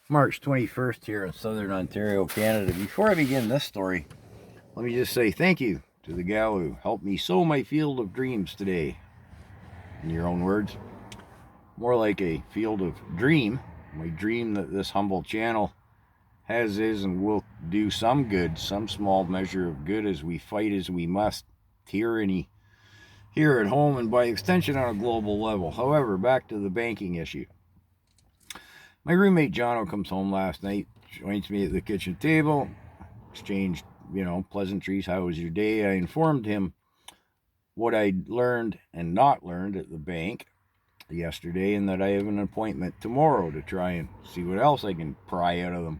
March 21st here in southern Ontario, Canada. Before I begin this story, let me just say thank you to the gal who helped me sow my field of dreams today. In your own words, more like a field of dream. My dream that this humble channel has is and will do some good, some small measure of good as we fight as we must here at home and by extension on a global level. However, back to the banking issue. My roommate Jono comes home last night, joins me at the kitchen table, exchanged, pleasantries. How was your day? I informed him what I'd learned and not learned at the bank yesterday, and that I have an appointment tomorrow to try and see what else I can pry out of them.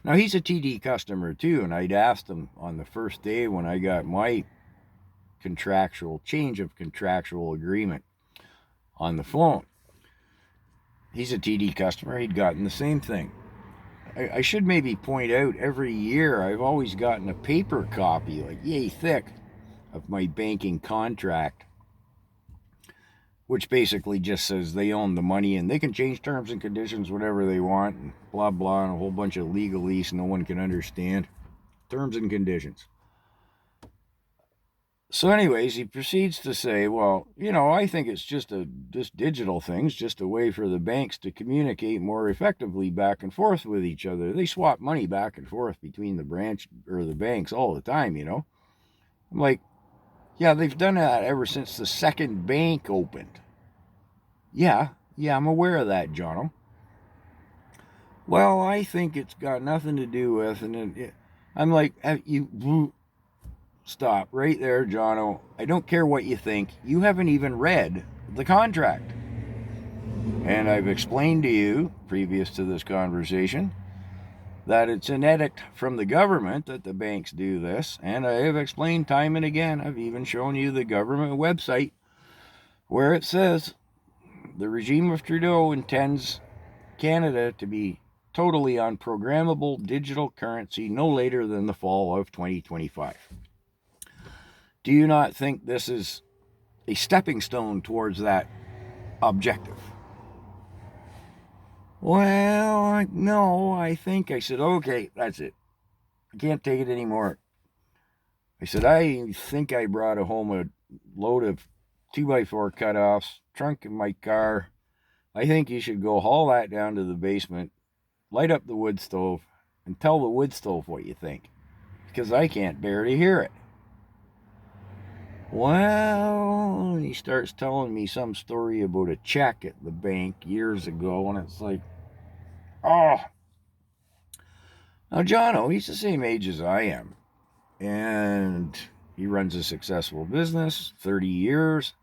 Now, he's a TD customer too, and I'd asked him on the first day when I got my change of contractual agreement on the phone. He's a TD customer. He'd gotten the same thing. I should maybe point out every year I've always gotten a paper copy, like yay thick, of my banking contract, which basically just says they own the money and they can change terms and conditions whatever they want, and blah, blah, and a whole bunch of legalese no one can understand. Terms and conditions. So anyways, he proceeds to say, well, I think it's just digital things, just a way for the banks to communicate more effectively back and forth with each other. They swap money back and forth between the branch or the banks all the time, I'm like, yeah, they've done that ever since the second bank opened. Yeah, I'm aware of that, Jono. Well, I think it's got nothing to do with, I'm like, stop right there, Jono. I don't care what you think. You haven't even read the contract. And I've explained to you, previous to this conversation, that it's an edict from the government that the banks do this. And I have explained time and again, I've even shown you the government website where it says the regime of Trudeau intends Canada to be totally on programmable digital currency no later than the fall of 2025. Do you not think this is a stepping stone towards that objective? Well, no, I said, okay, that's it. I can't take it anymore. I said, I think I brought home a load of 2x4 cutoffs, trunk in my car. I think you should go haul that down to the basement, light up the wood stove, and tell the wood stove what you think, because I can't bear to hear it. Well, he starts telling me some story about a check at the bank years ago, and it's like, oh. Now, Jono, he's the same age as I am, and he runs a successful business, 30 years.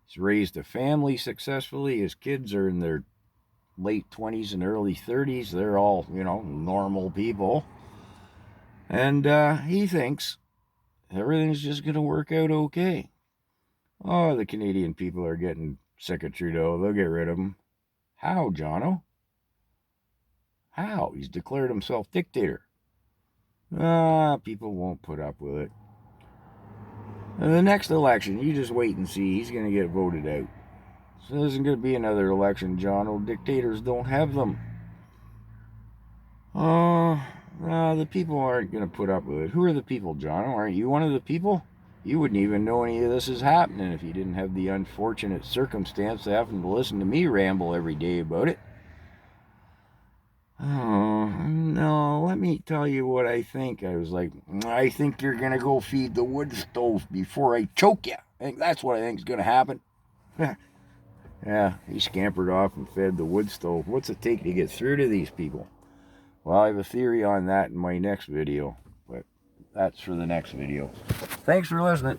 He's raised a family successfully. His kids are in their late 20s and early 30s. They're all, normal people. And he thinks everything's just going to work out okay. Oh, the Canadian people are getting sick of Trudeau. They'll get rid of him. How, Jono? How? He's declared himself dictator. People won't put up with it. And the next election, you just wait and see. He's going to get voted out. So there isn't going to be another election, Jono. Dictators don't have them. The people aren't going to put up with it. Who are the people, Jono? Aren't you one of the people? You wouldn't even know any of this is happening if you didn't have the unfortunate circumstance of having to listen to me ramble every day about it. Oh, no, let me tell you what I think. I was like, I think you're going to go feed the wood stove before I choke you. That's what I think is going to happen. Yeah, he scampered off and fed the wood stove. What's it take to get through to these people? Well, I have a theory on that in my next video, but that's for the next video. Thanks for listening.